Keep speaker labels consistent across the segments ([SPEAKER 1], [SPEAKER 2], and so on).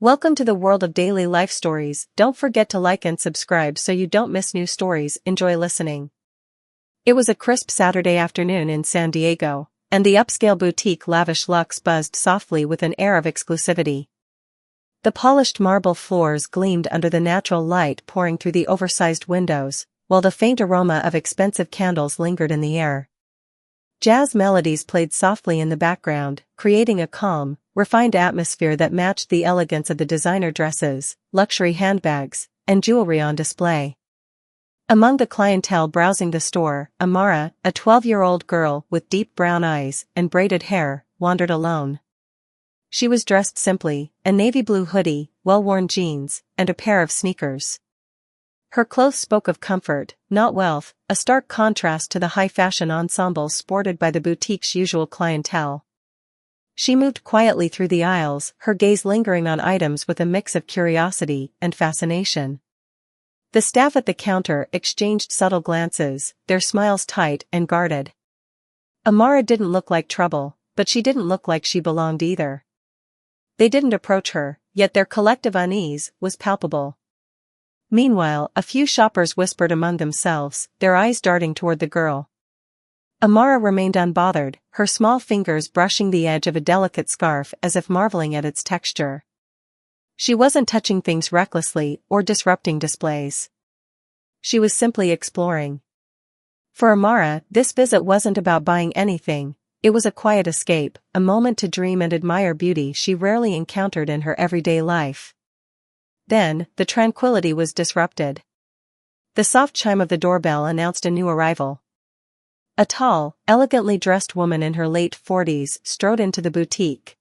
[SPEAKER 1] Welcome to the world of daily life stories. Don't forget to like and subscribe so you don't miss new stories. Enjoy listening. It was a crisp Saturday afternoon in San Diego, and the upscale boutique Lavish Luxe buzzed softly with an air of exclusivity. The polished marble floors gleamed under the natural light pouring through the oversized windows, while the faint aroma of expensive candles lingered in the air. Jazz melodies played softly in the background, creating a calm, refined atmosphere that matched the elegance of the designer dresses, luxury handbags, and jewelry on display. Among the clientele browsing the store, Amara, a 12-year-old girl with deep brown eyes and braided hair, wandered alone. She was dressed simply, a navy blue hoodie, well-worn jeans, and a pair of sneakers. Her clothes spoke of comfort, not wealth, a stark contrast to the high-fashion ensembles sported by the boutique's usual clientele. She moved quietly through the aisles, her gaze lingering on items with a mix of curiosity and fascination. The staff at the counter exchanged subtle glances, their smiles tight and guarded. Amara didn't look like trouble, but she didn't look like she belonged either. They didn't approach her, yet their collective unease was palpable. Meanwhile, a few shoppers whispered among themselves, their eyes darting toward the girl. Amara remained unbothered, her small fingers brushing the edge of a delicate scarf as if marveling at its texture. She wasn't touching things recklessly or disrupting displays. She was simply exploring. For Amara, this visit wasn't about buying anything, it was a quiet escape, a moment to dream and admire beauty she rarely encountered in her everyday life. Then, the tranquility was disrupted. The soft chime of the doorbell announced a new arrival. A tall, elegantly dressed woman in her late 40s strode into the boutique.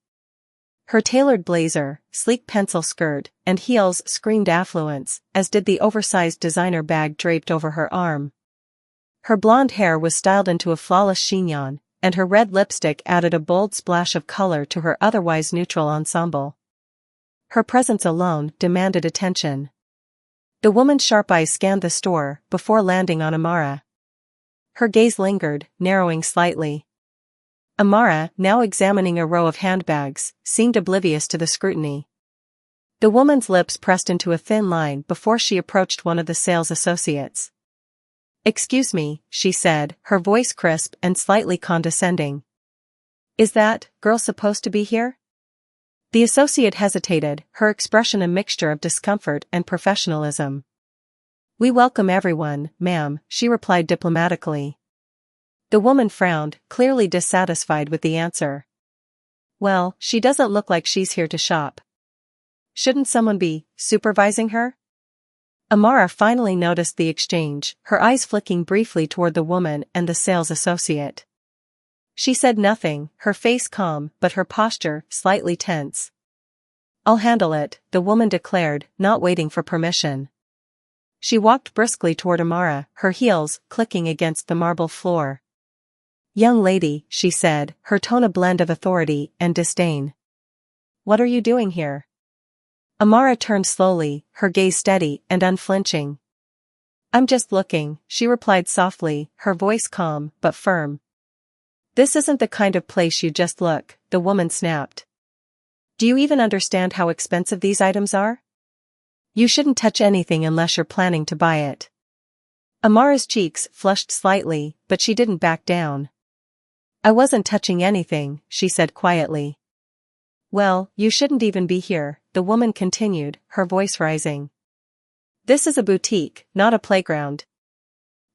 [SPEAKER 1] Her tailored blazer, sleek pencil skirt, and heels screamed affluence, as did the oversized designer bag draped over her arm. Her blonde hair was styled into a flawless chignon, and her red lipstick added a bold splash of color to her otherwise neutral ensemble. Her presence alone demanded attention. The woman's sharp eyes scanned the store before landing on Amara. Her gaze lingered, narrowing slightly. Amara, now examining a row of handbags, seemed oblivious to the scrutiny. The woman's lips pressed into a thin line before she approached one of the sales associates. "Excuse me," she said, her voice crisp and slightly condescending. "Is that girl supposed to be here?" The associate hesitated, her expression a mixture of discomfort and professionalism. "We welcome everyone, ma'am," she replied diplomatically. The woman frowned, clearly dissatisfied with the answer. "Well, she doesn't look like she's here to shop. Shouldn't someone be supervising her?" Amara finally noticed the exchange, her eyes flicking briefly toward the woman and the sales associate. She said nothing, her face calm but her posture slightly tense. "I'll handle it," the woman declared, not waiting for permission. She walked briskly toward Amara, her heels clicking against the marble floor. "Young lady," she said, her tone a blend of authority and disdain. "What are you doing here?" Amara turned slowly, her gaze steady and unflinching. "I'm just looking," she replied softly, her voice calm but firm. "This isn't the kind of place you just look," the woman snapped. "Do you even understand how expensive these items are? You shouldn't touch anything unless you're planning to buy it." Amara's cheeks flushed slightly, but she didn't back down. "I wasn't touching anything," she said quietly. "Well, you shouldn't even be here," the woman continued, her voice rising. "This is a boutique, not a playground."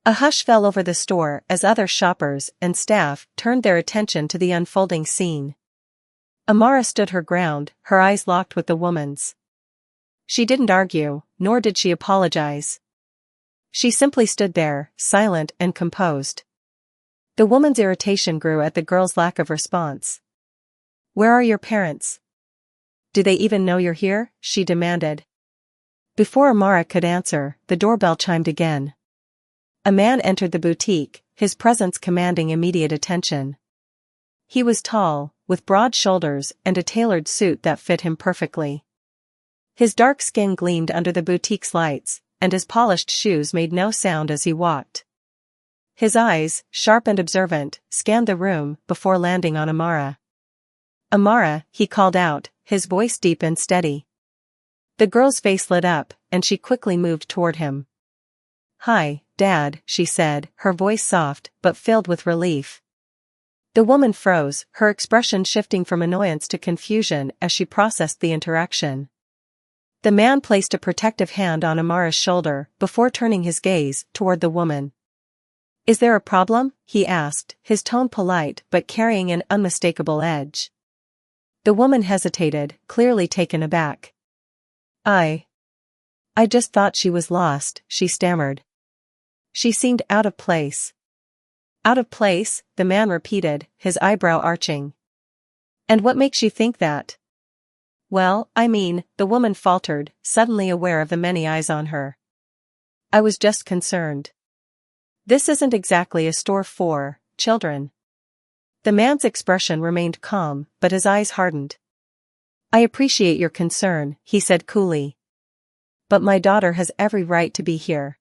[SPEAKER 1] A hush fell over the store as other shoppers and staff turned their attention to the unfolding scene. Amara stood her ground, her eyes locked with the woman's. She didn't argue, nor did she apologize. She simply stood there, silent and composed. The woman's irritation grew at the girl's lack of response. "Where are your parents? Do they even know you're here?" she demanded. Before Amara could answer, the doorbell chimed again. A man entered the boutique, his presence commanding immediate attention. He was tall, with broad shoulders and a tailored suit that fit him perfectly. His dark skin gleamed under the boutique's lights, and his polished shoes made no sound as he walked. His eyes, sharp and observant, scanned the room before landing on Amara. "Amara," he called out, his voice deep and steady. The girl's face lit up, and she quickly moved toward him. "Hi, Dad," she said, her voice soft but filled with relief. The woman froze, her expression shifting from annoyance to confusion as she processed the interaction. The man placed a protective hand on Amara's shoulder before turning his gaze toward the woman. "Is there a problem?" he asked, his tone polite but carrying an unmistakable edge. The woman hesitated, clearly taken aback. I just thought she was lost," she stammered. "She seemed out of place." "Out of place?" the man repeated, his eyebrow arching. "And what makes you think that?" "Well, I mean," the woman faltered, suddenly aware of the many eyes on her. "I was just concerned. This isn't exactly a store for children." The man's expression remained calm, but his eyes hardened. "I appreciate your concern," he said coolly. "But my daughter has every right to be here."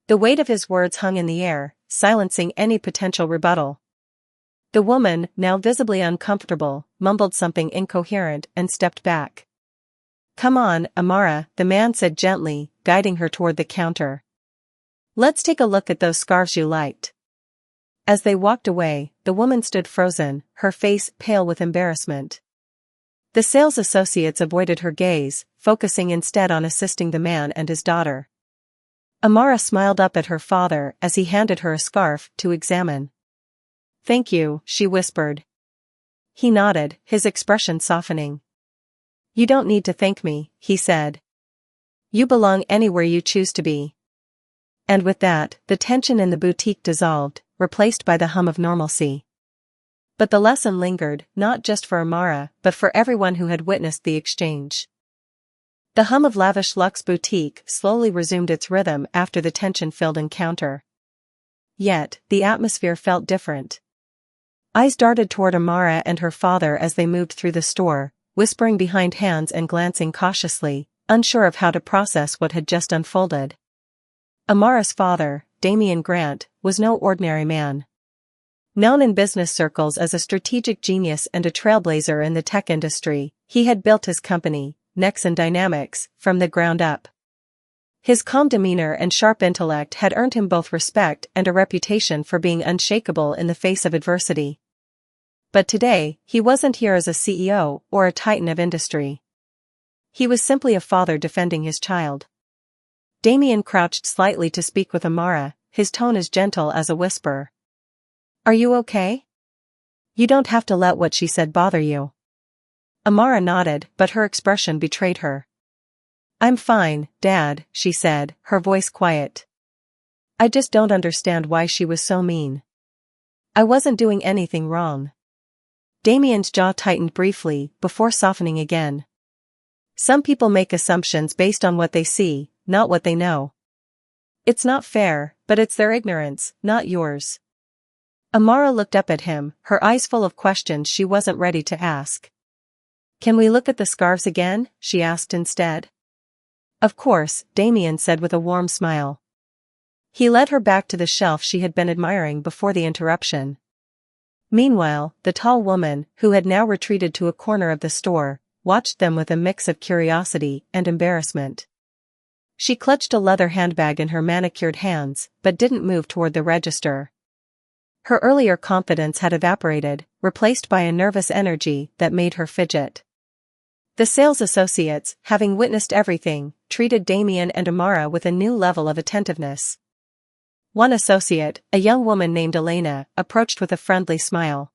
[SPEAKER 1] The weight of his words hung in the air, silencing any potential rebuttal. The woman, now visibly uncomfortable, mumbled something incoherent and stepped back. "Come on, Amara," the man said gently, guiding her toward the counter. "Let's take a look at those scarves you liked." As they walked away, the woman stood frozen, her face pale with embarrassment. The sales associates avoided her gaze, focusing instead on assisting the man and his daughter. Amara smiled up at her father as he handed her a scarf to examine. "Thank you," she whispered. He nodded, his expression softening. "You don't need to thank me," he said. "You belong anywhere you choose to be." And with that, the tension in the boutique dissolved, replaced by the hum of normalcy. But the lesson lingered, not just for Amara, but for everyone who had witnessed the exchange. The hum of lavish luxe boutique slowly resumed its rhythm after the tension-filled encounter. Yet, the atmosphere felt different. Eyes darted toward Amara and her father as they moved through the store, whispering behind hands and glancing cautiously, unsure of how to process what had just unfolded. Amara's father, Damian Grant, was no ordinary man. Known in business circles as a strategic genius and a trailblazer in the tech industry, he had built his company, Nexon Dynamics, from the ground up. His calm demeanor and sharp intellect had earned him both respect and a reputation for being unshakable in the face of adversity. But today, he wasn't here as a CEO or a titan of industry. He was simply a father defending his child. Damian crouched slightly to speak with Amara, his tone as gentle as a whisper. "Are you okay? You don't have to let what she said bother you." Amara nodded, but her expression betrayed her. "I'm fine, Dad," she said, her voice quiet. "I just don't understand why she was so mean. I wasn't doing anything wrong." Damian's jaw tightened briefly, before softening again. "Some people make assumptions based on what they see, not what they know. It's not fair, but it's their ignorance, not yours." Amara looked up at him, her eyes full of questions she wasn't ready to ask. "Can we look at the scarves again?" she asked instead. "Of course," Damian said with a warm smile. He led her back to the shelf she had been admiring before the interruption. Meanwhile, the tall woman, who had now retreated to a corner of the store, watched them with a mix of curiosity and embarrassment. She clutched a leather handbag in her manicured hands, but didn't move toward the register. Her earlier confidence had evaporated, replaced by a nervous energy that made her fidget. The sales associates, having witnessed everything, treated Damian and Amara with a new level of attentiveness. One associate, a young woman named Elena, approached with a friendly smile.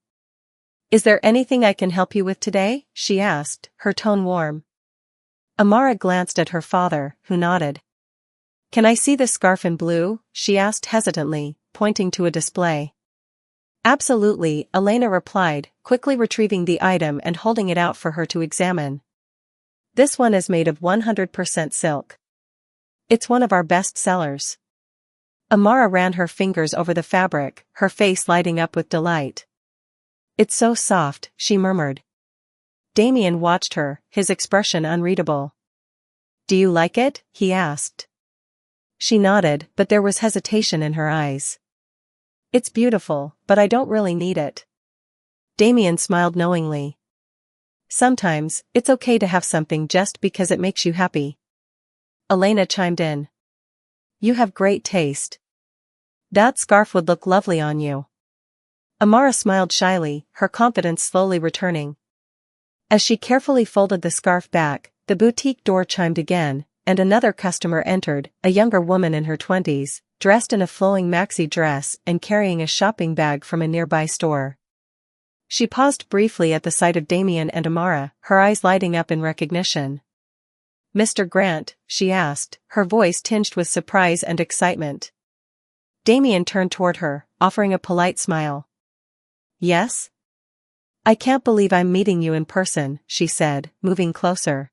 [SPEAKER 1] "Is there anything I can help you with today?" she asked, her tone warm. Amara glanced at her father, who nodded. "Can I see the scarf in blue?" she asked hesitantly, pointing to a display. "Absolutely," Elena replied, quickly retrieving the item and holding it out for her to examine. "This one is made of 100% silk. It's one of our best sellers." Amara ran her fingers over the fabric, her face lighting up with delight. "It's so soft," she murmured. Damian watched her, his expression unreadable. "Do you like it?" he asked. She nodded, but there was hesitation in her eyes. "It's beautiful, but I don't really need it." Damian smiled knowingly. Sometimes, it's okay to have something just because it makes you happy. Elena chimed in. You have great taste. That scarf would look lovely on you. Amara smiled shyly, her confidence slowly returning. As she carefully folded the scarf back, the boutique door chimed again, and another customer entered, a younger woman in her 20s, dressed in a flowing maxi dress and carrying a shopping bag from a nearby store. She paused briefly at the sight of Damien and Amara, her eyes lighting up in recognition. Mr. Grant, she asked, her voice tinged with surprise and excitement. Damien turned toward her, offering a polite smile. Yes? I can't believe I'm meeting you in person, she said, moving closer.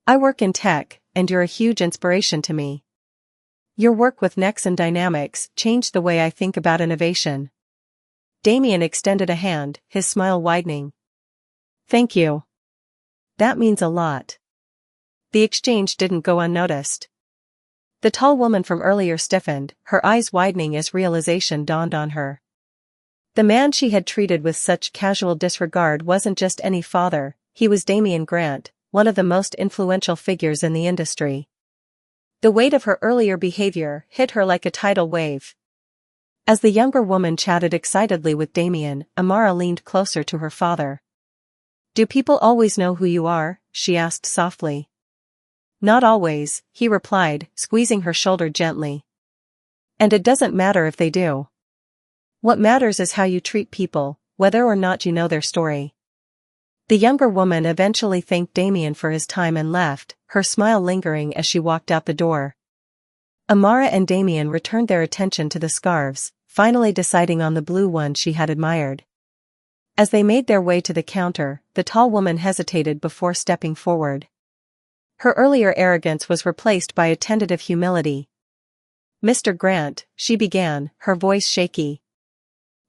[SPEAKER 1] I work in tech, and you're a huge inspiration to me. Your work with Nexon Dynamics changed the way I think about innovation. Damien extended a hand, his smile widening. Thank you. That means a lot. The exchange didn't go unnoticed. The tall woman from earlier stiffened, her eyes widening as realization dawned on her. The man she had treated with such casual disregard wasn't just any father, he was Damien Grant, one of the most influential figures in the industry. The weight of her earlier behavior hit her like a tidal wave. As the younger woman chatted excitedly with Damien, Amara leaned closer to her father. Do people always know who you are? She asked softly. Not always, he replied, squeezing her shoulder gently. And it doesn't matter if they do. What matters is how you treat people, whether or not you know their story. The younger woman eventually thanked Damien for his time and left, her smile lingering as she walked out the door. Amara and Damien returned their attention to the scarves, finally deciding on the blue one she had admired. As they made their way to the counter, the tall woman hesitated before stepping forward. Her earlier arrogance was replaced by a tentative humility. Mr. Grant, she began, her voice shaky.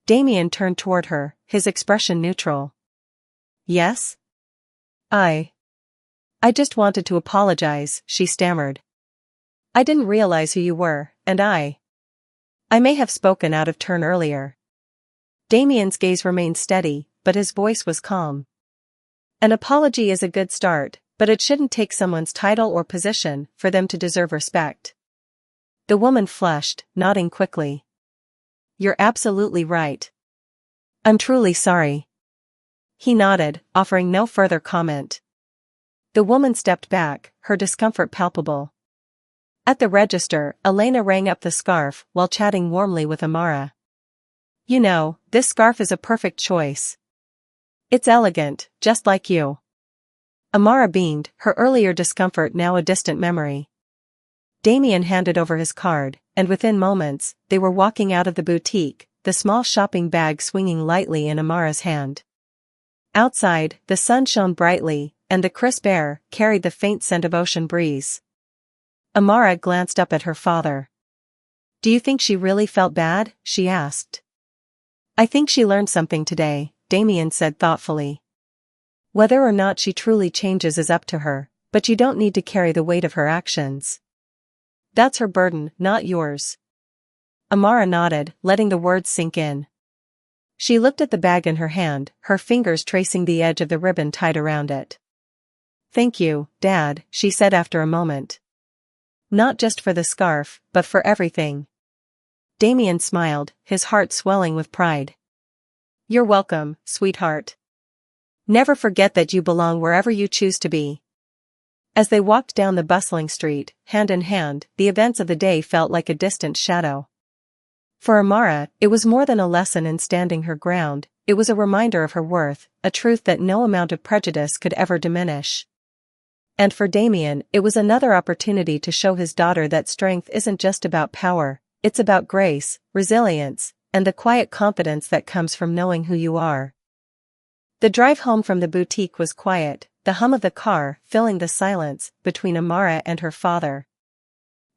[SPEAKER 1] Damien turned toward her, his expression neutral. Yes? I just wanted to apologize, she stammered. I didn't realize who you were, and I may have spoken out of turn earlier. Damien's gaze remained steady, but his voice was calm. An apology is a good start, but it shouldn't take someone's title or position for them to deserve respect. The woman flushed, nodding quickly. You're absolutely right. I'm truly sorry. He nodded, offering no further comment. The woman stepped back, her discomfort palpable. At the register, Elena rang up the scarf while chatting warmly with Amara. You know, this scarf is a perfect choice. It's elegant, just like you. Amara beamed, her earlier discomfort now a distant memory. Damien handed over his card, and within moments, they were walking out of the boutique, the small shopping bag swinging lightly in Amara's hand. Outside, the sun shone brightly, and the crisp air carried the faint scent of ocean breeze. Amara glanced up at her father. Do you think she really felt bad? She asked. I think she learned something today, Damien said thoughtfully. Whether or not she truly changes is up to her, but you don't need to carry the weight of her actions. That's her burden, not yours. Amara nodded, letting the words sink in. She looked at the bag in her hand, her fingers tracing the edge of the ribbon tied around it. Thank you, Dad, she said after a moment. Not just for the scarf, but for everything. Damien smiled, his heart swelling with pride. You're welcome, sweetheart. Never forget that you belong wherever you choose to be. As they walked down the bustling street, hand in hand, the events of the day felt like a distant shadow. For Amara, it was more than a lesson in standing her ground, it was a reminder of her worth, a truth that no amount of prejudice could ever diminish. And for Damien, it was another opportunity to show his daughter that strength isn't just about power, it's about grace, resilience, and the quiet confidence that comes from knowing who you are. The drive home from the boutique was quiet, the hum of the car filling the silence between Amara and her father.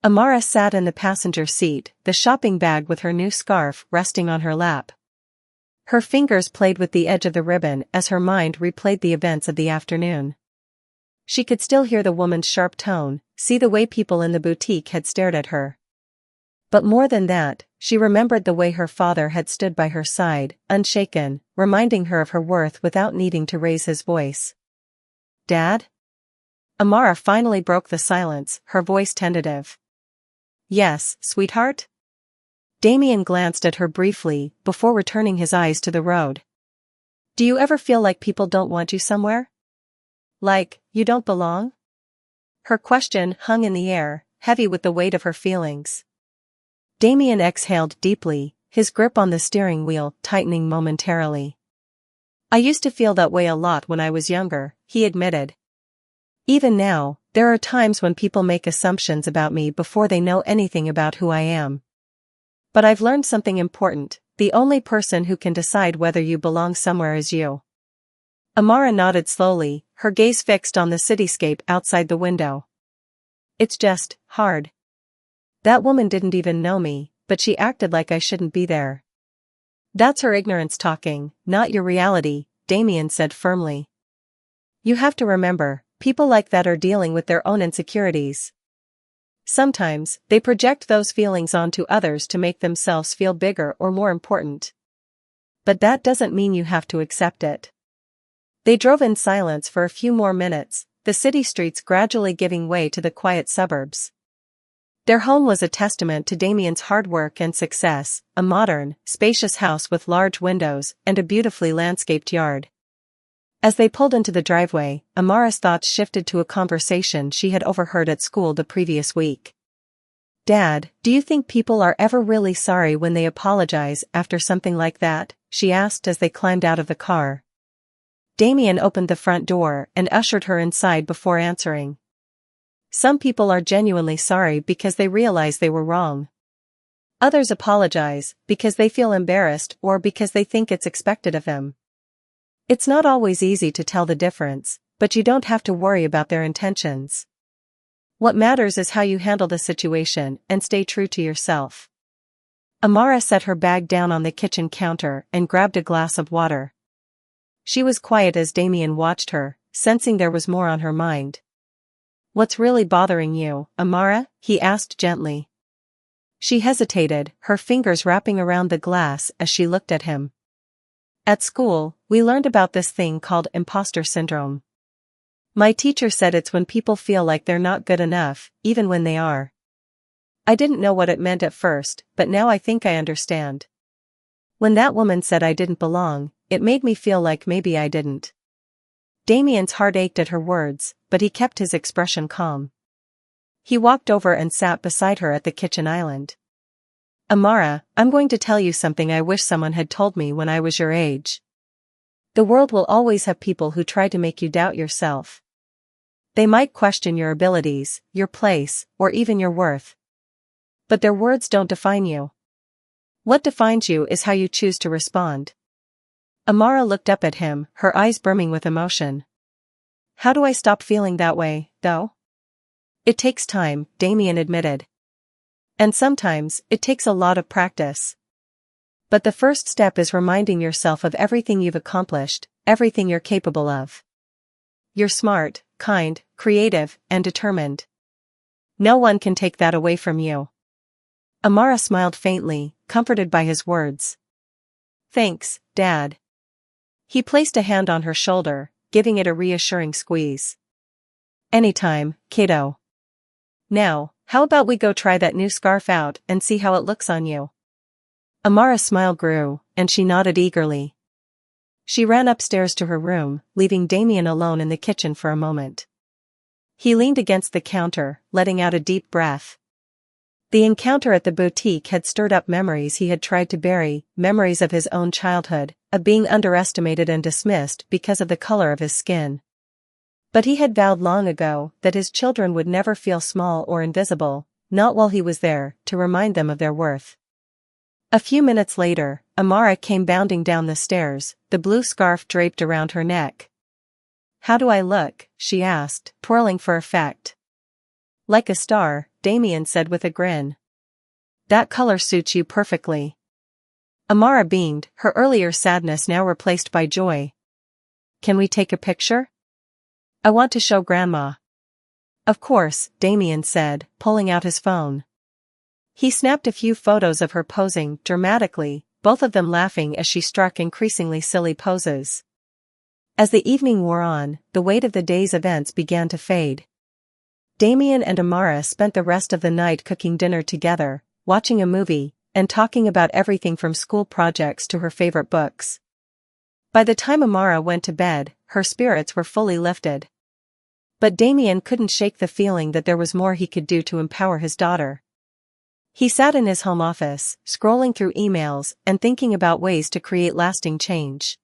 [SPEAKER 1] Amara sat in the passenger seat, the shopping bag with her new scarf resting on her lap. Her fingers played with the edge of the ribbon as her mind replayed the events of the afternoon. She could still hear the woman's sharp tone, see the way people in the boutique had stared at her. But more than that, she remembered the way her father had stood by her side, unshaken, reminding her of her worth without needing to raise his voice. "Dad?" Amara finally broke the silence, her voice tentative. "Yes, sweetheart?" Damien glanced at her briefly, before returning his eyes to the road. "Do you ever feel like people don't want you somewhere? Like, you don't belong?" Her question hung in the air, heavy with the weight of her feelings. Damien exhaled deeply, his grip on the steering wheel tightening momentarily. "I used to feel that way a lot when I was younger," he admitted. "Even now, there are times when people make assumptions about me before they know anything about who I am. But I've learned something important: the only person who can decide whether you belong somewhere is you." Amara nodded slowly, her gaze fixed on the cityscape outside the window. "It's just hard. That woman didn't even know me, but she acted like I shouldn't be there." "That's her ignorance talking, not your reality," Damien said firmly. "You have to remember, people like that are dealing with their own insecurities. Sometimes, they project those feelings onto others to make themselves feel bigger or more important. But that doesn't mean you have to accept it." They drove in silence for a few more minutes, the city streets gradually giving way to the quiet suburbs. Their home was a testament to Damien's hard work and success, a modern, spacious house with large windows and a beautifully landscaped yard. As they pulled into the driveway, Amara's thoughts shifted to a conversation she had overheard at school the previous week. "Dad, do you think people are ever really sorry when they apologize after something like that?" she asked as they climbed out of the car. Damien opened the front door and ushered her inside before answering. "Some people are genuinely sorry because they realize they were wrong. Others apologize because they feel embarrassed or because they think it's expected of them. It's not always easy to tell the difference, but you don't have to worry about their intentions. What matters is how you handle the situation and stay true to yourself." Amara set her bag down on the kitchen counter and grabbed a glass of water. She was quiet as Damien watched her, sensing there was more on her mind. "What's really bothering you, Amara?" he asked gently. She hesitated, her fingers wrapping around the glass as she looked at him. "At school, we learned about this thing called imposter syndrome. My teacher said it's when people feel like they're not good enough, even when they are. I didn't know what it meant at first, but now I think I understand. When that woman said I didn't belong, it made me feel like maybe I didn't." Damien's heart ached at her words, but he kept his expression calm. He walked over and sat beside her at the kitchen island. "Amara, I'm going to tell you something I wish someone had told me when I was your age. The world will always have people who try to make you doubt yourself. They might question your abilities, your place, or even your worth. But their words don't define you. What defines you is how you choose to respond." Amara looked up at him, her eyes brimming with emotion. "How do I stop feeling that way, though?" "It takes time," Damien admitted. "And sometimes, it takes a lot of practice. But the first step is reminding yourself of everything you've accomplished, everything you're capable of. You're smart, kind, creative, and determined. No one can take that away from you." Amara smiled faintly, comforted by his words. "Thanks, Dad." He placed a hand on her shoulder, giving it a reassuring squeeze. "Anytime, kiddo. Now, how about we go try that new scarf out and see how it looks on you?" Amara's smile grew, and she nodded eagerly. She ran upstairs to her room, leaving Damien alone in the kitchen for a moment. He leaned against the counter, letting out a deep breath. The encounter at the boutique had stirred up memories he had tried to bury, memories of his own childhood, of being underestimated and dismissed because of the color of his skin. But he had vowed long ago that his children would never feel small or invisible, not while he was there, to remind them of their worth. A few minutes later, Amara came bounding down the stairs, the blue scarf draped around her neck. "How do I look?" she asked, twirling for effect. "Like a star," Damien said with a grin. "That color suits you perfectly." Amara beamed, her earlier sadness now replaced by joy. "Can we take a picture? I want to show Grandma." "Of course," Damien said, pulling out his phone. He snapped a few photos of her posing dramatically, both of them laughing as she struck increasingly silly poses. As the evening wore on, the weight of the day's events began to fade. Damien and Amara spent the rest of the night cooking dinner together, watching a movie, and talking about everything from school projects to her favorite books. By the time Amara went to bed, her spirits were fully lifted. But Damien couldn't shake the feeling that there was more he could do to empower his daughter. He sat in his home office, scrolling through emails and thinking about ways to create lasting change.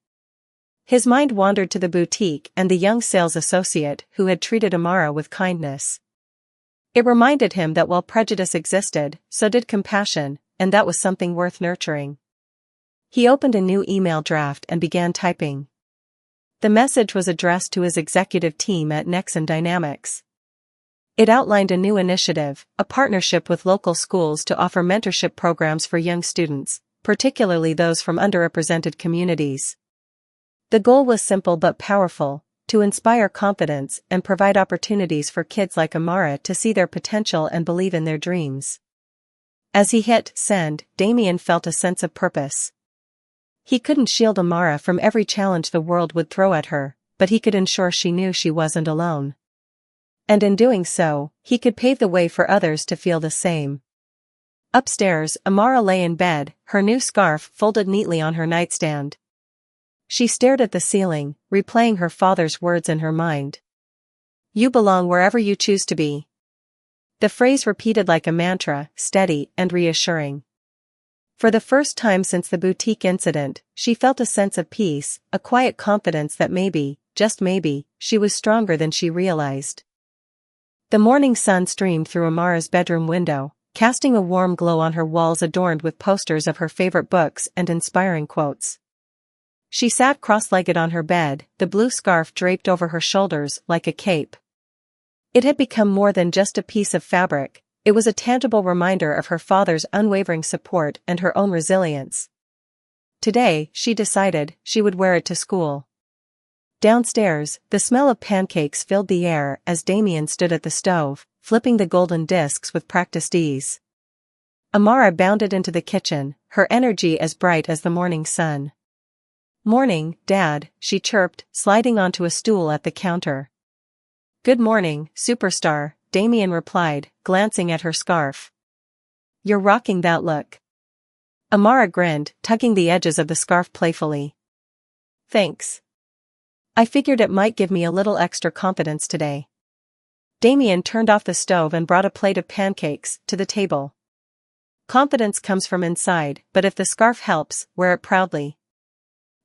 [SPEAKER 1] His mind wandered to the boutique and the young sales associate who had treated Amara with kindness. It reminded him that while prejudice existed, so did compassion, and that was something worth nurturing. He opened a new email draft and began typing. The message was addressed to his executive team at Nexon Dynamics. It outlined a new initiative, a partnership with local schools to offer mentorship programs for young students, particularly those from underrepresented communities. The goal was simple but powerful: to inspire confidence and provide opportunities for kids like Amara to see their potential and believe in their dreams. As he hit send, Damien felt a sense of purpose. He couldn't shield Amara from every challenge the world would throw at her, but he could ensure she knew she wasn't alone. And in doing so, he could pave the way for others to feel the same. Upstairs, Amara lay in bed, her new scarf folded neatly on her nightstand. She stared at the ceiling, replaying her father's words in her mind. "You belong wherever you choose to be." The phrase repeated like a mantra, steady and reassuring. For the first time since the boutique incident, she felt a sense of peace, a quiet confidence that maybe, just maybe, she was stronger than she realized. The morning sun streamed through Amara's bedroom window, casting a warm glow on her walls adorned with posters of her favorite books and inspiring quotes. She sat cross-legged on her bed, the blue scarf draped over her shoulders like a cape. It had become more than just a piece of fabric, it was a tangible reminder of her father's unwavering support and her own resilience. Today, she decided, she would wear it to school. Downstairs, the smell of pancakes filled the air as Damien stood at the stove, flipping the golden discs with practiced ease. Amara bounded into the kitchen, her energy as bright as the morning sun. "Morning, Dad," she chirped, sliding onto a stool at the counter. "Good morning, superstar," Damien replied, glancing at her scarf. "You're rocking that look." Amara grinned, tugging the edges of the scarf playfully. "Thanks. I figured it might give me a little extra confidence today." Damien turned off the stove and brought a plate of pancakes to the table. "Confidence comes from inside, but if the scarf helps, wear it proudly."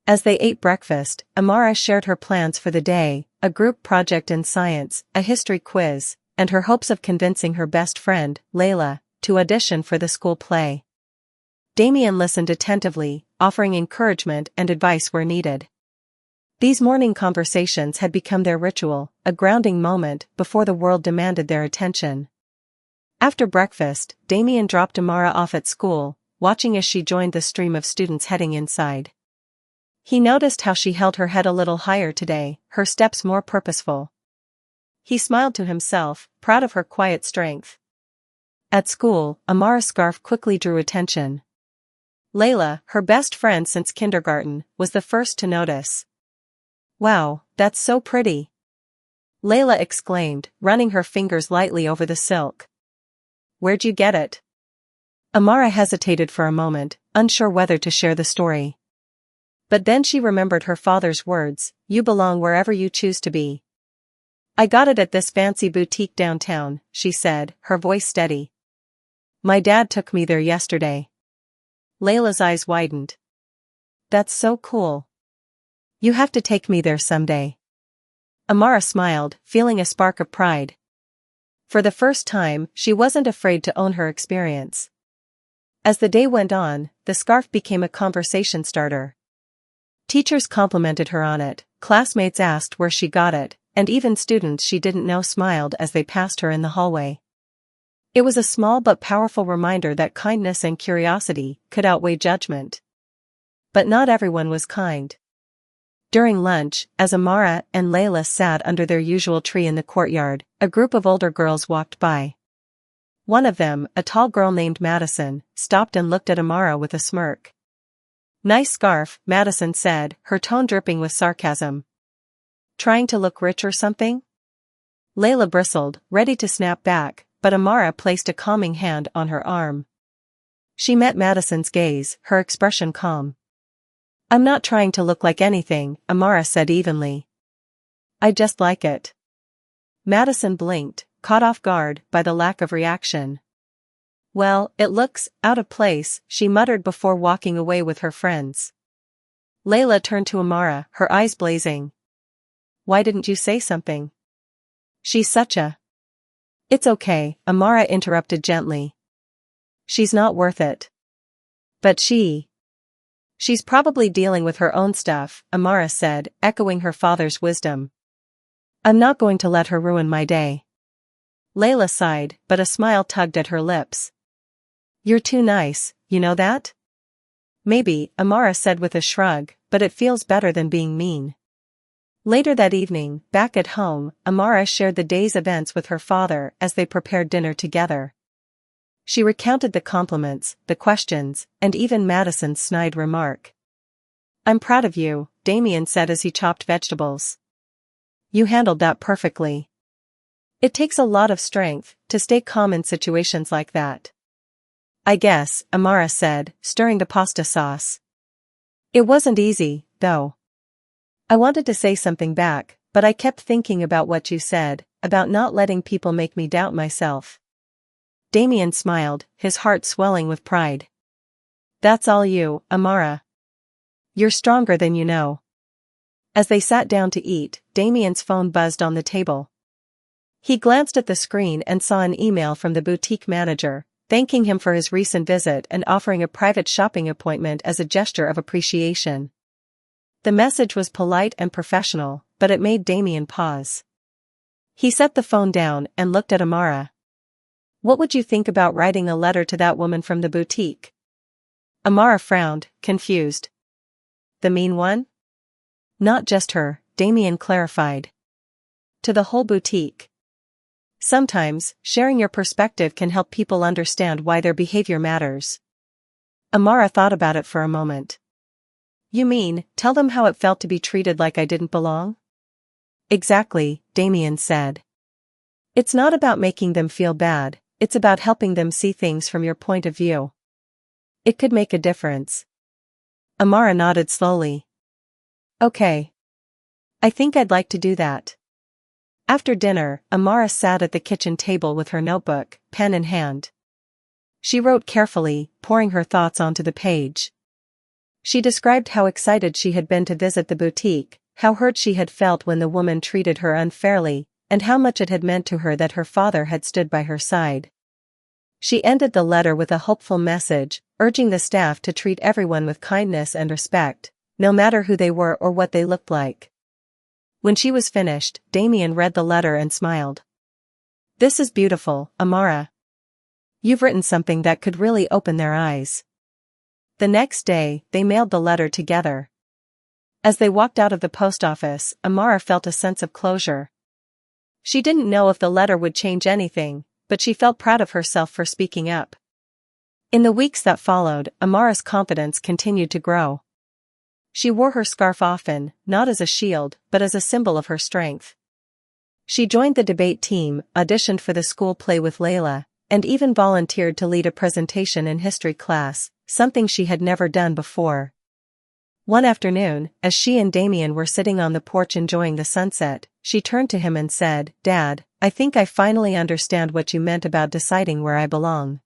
[SPEAKER 1] As they ate breakfast, Amara shared her plans for the day, a group project in science, a history quiz, and her hopes of convincing her best friend, Layla, to audition for the school play. Damien listened attentively, offering encouragement and advice where needed. These morning conversations had become their ritual, a grounding moment before the world demanded their attention. After breakfast, Damien dropped Amara off at school, watching as she joined the stream of students heading inside. He noticed how she held her head a little higher today, her steps more purposeful. He smiled to himself, proud of her quiet strength. At school, Amara's scarf quickly drew attention. Layla, her best friend since kindergarten, was the first to notice. "Wow, that's so pretty," Layla exclaimed, running her fingers lightly over the silk. "Where'd you get it?" Amara hesitated for a moment, unsure whether to share the story. But then she remembered her father's words, "You belong wherever you choose to be." "I got it at this fancy boutique downtown," she said, her voice steady. "My dad took me there yesterday." Layla's eyes widened. "That's so cool. You have to take me there someday." Amara smiled, feeling a spark of pride. For the first time, she wasn't afraid to own her experience. As the day went on, the scarf became a conversation starter. Teachers complimented her on it, classmates asked where she got it, and even students she didn't know smiled as they passed her in the hallway. It was a small but powerful reminder that kindness and curiosity could outweigh judgment. But not everyone was kind. During lunch, as Amara and Layla sat under their usual tree in the courtyard, a group of older girls walked by. One of them, a tall girl named Madison, stopped and looked at Amara with a smirk. "Nice scarf," Madison said, her tone dripping with sarcasm. "Trying to look rich or something?" Layla bristled, ready to snap back, but Amara placed a calming hand on her arm. She met Madison's gaze, her expression calm. "I'm not trying to look like anything," Amara said evenly. "I just like it." Madison blinked, caught off guard by the lack of reaction. "Well, it looks out of place," she muttered before walking away with her friends. Layla turned to Amara, her eyes blazing. "Why didn't you say something? She's such a..." "It's okay," Amara interrupted gently. "She's not worth it." "But she's probably dealing with her own stuff," Amara said, echoing her father's wisdom. "I'm not going to let her ruin my day." Layla sighed, but a smile tugged at her lips. "You're too nice, you know that?" "Maybe," Amara said with a shrug, "but it feels better than being mean." Later that evening, back at home, Amara shared the day's events with her father as they prepared dinner together. She recounted the compliments, the questions, and even Madison's snide remark. "I'm proud of you," Damien said as he chopped vegetables. "You handled that perfectly. It takes a lot of strength to stay calm in situations like that." "I guess," Amara said, stirring the pasta sauce. "It wasn't easy, though. I wanted to say something back, but I kept thinking about what you said, about not letting people make me doubt myself." Damien smiled, his heart swelling with pride. "That's all you, Amara. You're stronger than you know." As they sat down to eat, Damien's phone buzzed on the table. He glanced at the screen and saw an email from the boutique manager, thanking him for his recent visit and offering a private shopping appointment as a gesture of appreciation. The message was polite and professional, but it made Damien pause. He set the phone down and looked at Amara. "What would you think about writing a letter to that woman from the boutique?" Amara frowned, confused. "The mean one?" "Not just her," Damien clarified. "To the whole boutique. Sometimes, sharing your perspective can help people understand why their behavior matters." Amara thought about it for a moment. "You mean, tell them how it felt to be treated like I didn't belong?" "Exactly," Damien said. "It's not about making them feel bad, it's about helping them see things from your point of view. It could make a difference." Amara nodded slowly. "Okay. I think I'd like to do that." After dinner, Amara sat at the kitchen table with her notebook, pen in hand. She wrote carefully, pouring her thoughts onto the page. She described how excited she had been to visit the boutique, how hurt she had felt when the woman treated her unfairly, and how much it had meant to her that her father had stood by her side. She ended the letter with a hopeful message, urging the staff to treat everyone with kindness and respect, no matter who they were or what they looked like. When she was finished, Damien read the letter and smiled. "This is beautiful, Amara. You've written something that could really open their eyes." The next day, they mailed the letter together. As they walked out of the post office, Amara felt a sense of closure. She didn't know if the letter would change anything, but she felt proud of herself for speaking up. In the weeks that followed, Amara's confidence continued to grow. She wore her scarf often, not as a shield, but as a symbol of her strength. She joined the debate team, auditioned for the school play with Layla, and even volunteered to lead a presentation in history class, something she had never done before. One afternoon, as she and Damien were sitting on the porch enjoying the sunset, she turned to him and said, "Dad, I think I finally understand what you meant about deciding where I belong.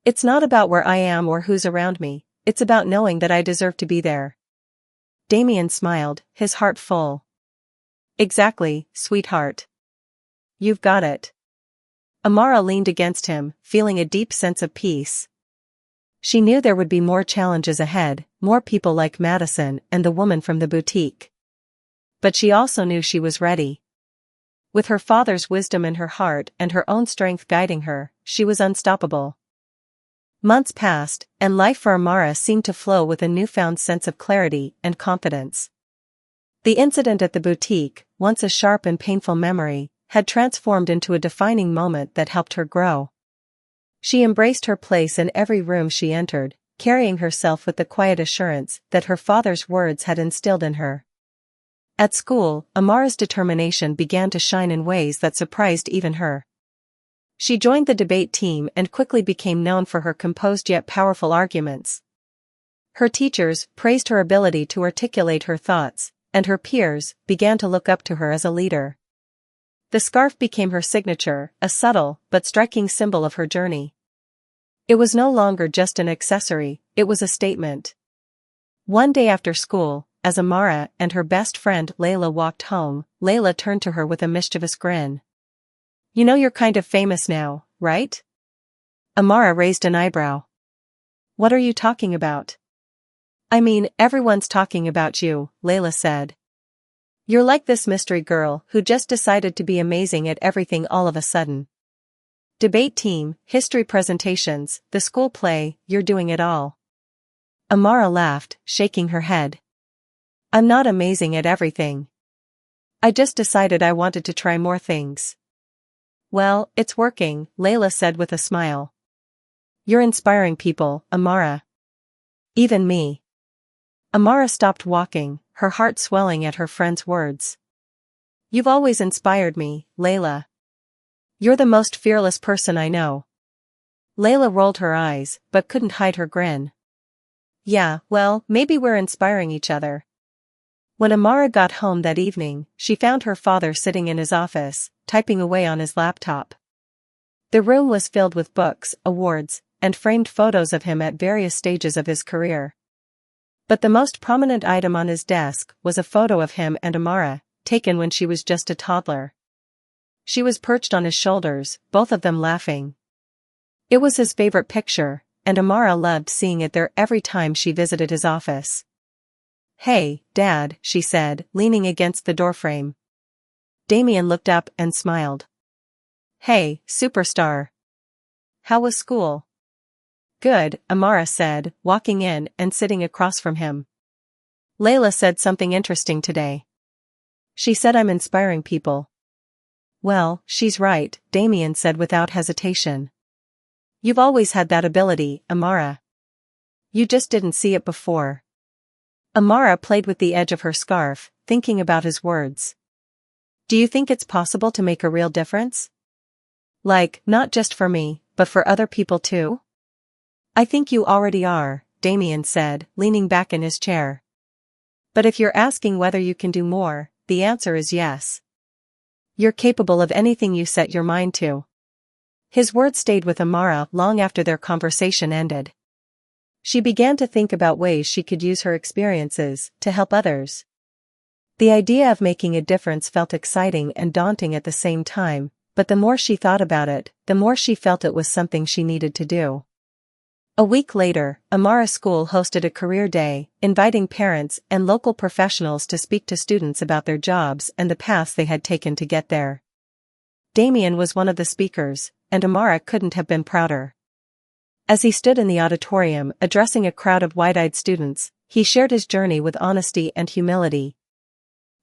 [SPEAKER 1] It's not about where I am or who's around me, it's about knowing that I deserve to be there." Damien smiled, his heart full. "Exactly, sweetheart. You've got it." Amara leaned against him, feeling a deep sense of peace. She knew there would be more challenges ahead, more people like Madison and the woman from the boutique. But she also knew she was ready. With her father's wisdom in her heart and her own strength guiding her, she was unstoppable. Months passed, and life for Amara seemed to flow with a newfound sense of clarity and confidence. The incident at the boutique, once a sharp and painful memory, had transformed into a defining moment that helped her grow. She embraced her place in every room she entered, carrying herself with the quiet assurance that her father's words had instilled in her. At school, Amara's determination began to shine in ways that surprised even her. She joined the debate team and quickly became known for her composed yet powerful arguments. Her teachers praised her ability to articulate her thoughts, and her peers began to look up to her as a leader. The scarf became her signature, a subtle but striking symbol of her journey. It was no longer just an accessory, it was a statement. One day after school, as Amara and her best friend Layla walked home, Layla turned to her with a mischievous grin. "You know you're kind of famous now, right?" Amara raised an eyebrow. "What are you talking about?" "I mean, everyone's talking about you," Layla said. "You're like this mystery girl who just decided to be amazing at everything all of a sudden. Debate team, history presentations, the school play, you're doing it all." Amara laughed, shaking her head. "I'm not amazing at everything. I just decided I wanted to try more things." "Well, it's working," Layla said with a smile. "You're inspiring people, Amara. Even me." Amara stopped walking, her heart swelling at her friend's words. "You've always inspired me, Layla. You're the most fearless person I know." Layla rolled her eyes, but couldn't hide her grin. "Yeah, well, maybe we're inspiring each other." When Amara got home that evening, she found her father sitting in his office, typing away on his laptop. The room was filled with books, awards, and framed photos of him at various stages of his career. But the most prominent item on his desk was a photo of him and Amara, taken when she was just a toddler. She was perched on his shoulders, both of them laughing. It was his favorite picture, and Amara loved seeing it there every time she visited his office. "Hey, Dad," she said, leaning against the doorframe. Damien looked up and smiled. "Hey, superstar. How was school?" "Good," Amara said, walking in and sitting across from him. "Layla said something interesting today. She said I'm inspiring people." "Well, she's right," Damien said without hesitation. "You've always had that ability, Amara. You just didn't see it before." Amara played with the edge of her scarf, thinking about his words. "Do you think it's possible to make a real difference? Like, not just for me, but for other people too?" "I think you already are," Damien said, leaning back in his chair. "But if you're asking whether you can do more, the answer is yes. You're capable of anything you set your mind to." His words stayed with Amara long after their conversation ended. She began to think about ways she could use her experiences to help others. The idea of making a difference felt exciting and daunting at the same time, but the more she thought about it, the more she felt it was something she needed to do. A week later, Amara's school hosted a career day, inviting parents and local professionals to speak to students about their jobs and the paths they had taken to get there. Damien was one of the speakers, and Amara couldn't have been prouder. As he stood in the auditorium addressing a crowd of wide-eyed students, he shared his journey with honesty and humility.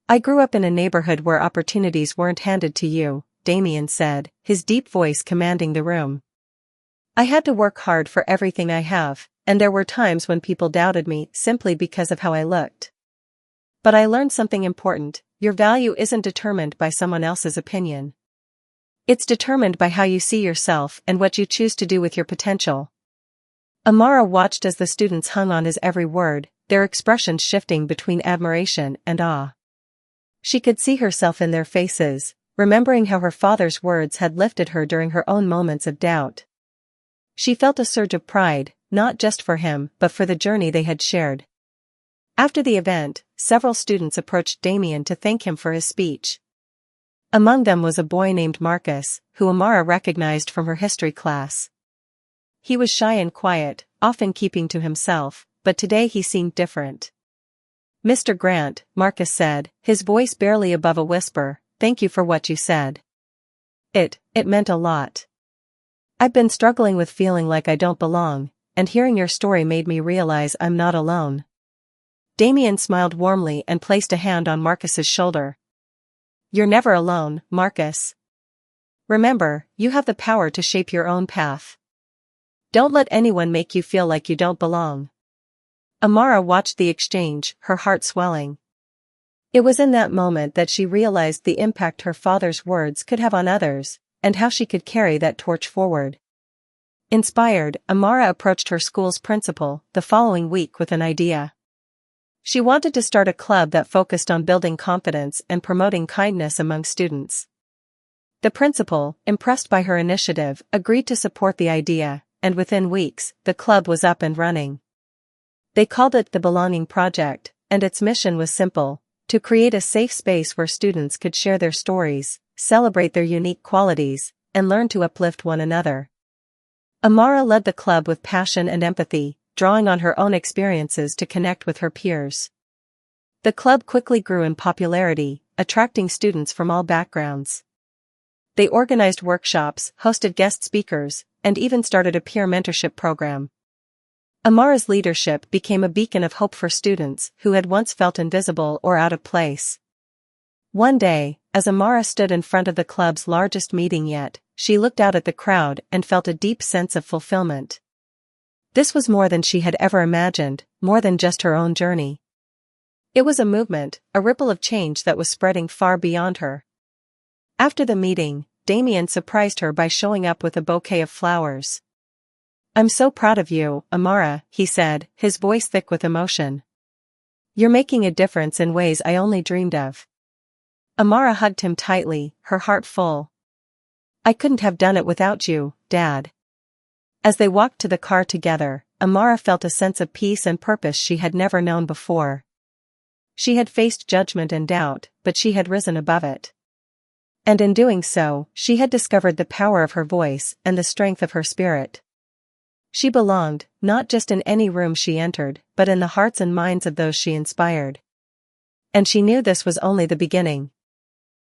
[SPEAKER 1] "I grew up in a neighborhood where opportunities weren't handed to you," Damien said, his deep voice commanding the room. "I had to work hard for everything I have, and there were times when people doubted me simply because of how I looked. But I learned something important: your value isn't determined by someone else's opinion. It's determined by how you see yourself and what you choose to do with your potential." Amara watched as the students hung on his every word, their expressions shifting between admiration and awe. She could see herself in their faces, remembering how her father's words had lifted her during her own moments of doubt. She felt a surge of pride, not just for him but for the journey they had shared. After the event, several students approached Damien to thank him for his speech. Among them was a boy named Marcus, who Amara recognized from her history class. He was shy and quiet, often keeping to himself, but today he seemed different. "Mr. Grant," Marcus said, his voice barely above a whisper, "thank you for what you said. It meant a lot. I've been struggling with feeling like I don't belong, and hearing your story made me realize I'm not alone." Damien smiled warmly and placed a hand on Marcus's shoulder. "You're never alone, Marcus. Remember, you have the power to shape your own path." Don't let anyone make you feel like you don't belong. Amara watched the exchange, her heart swelling. It was in that moment that she realized the impact her father's words could have on others, and how she could carry that torch forward. Inspired, Amara approached her school's principal the following week with an idea. She wanted to start a club that focused on building confidence and promoting kindness among students. The principal, impressed by her initiative, agreed to support the idea, and within weeks, the club was up and running. They called it the Belonging Project, and its mission was simple: to create a safe space where students could share their stories, celebrate their unique qualities, and learn to uplift one another. Amara led the club with passion and empathy, drawing on her own experiences to connect with her peers. The club quickly grew in popularity, attracting students from all backgrounds. They organized workshops, hosted guest speakers, and even started a peer mentorship program. Amara's leadership became a beacon of hope for students who had once felt invisible or out of place. One day, as Amara stood in front of the club's largest meeting yet, she looked out at the crowd and felt a deep sense of fulfillment. This was more than she had ever imagined, more than just her own journey. It was a movement, a ripple of change that was spreading far beyond her. After the meeting, Damien surprised her by showing up with a bouquet of flowers. "I'm so proud of you, Amara," he said, his voice thick with emotion. "You're making a difference in ways I only dreamed of." Amara hugged him tightly, her heart full. "I couldn't have done it without you, Dad." As they walked to the car together, Amara felt a sense of peace and purpose she had never known before. She had faced judgment and doubt, but she had risen above it. And in doing so, she had discovered the power of her voice and the strength of her spirit. She belonged, not just in any room she entered, but in the hearts and minds of those she inspired. And she knew this was only the beginning.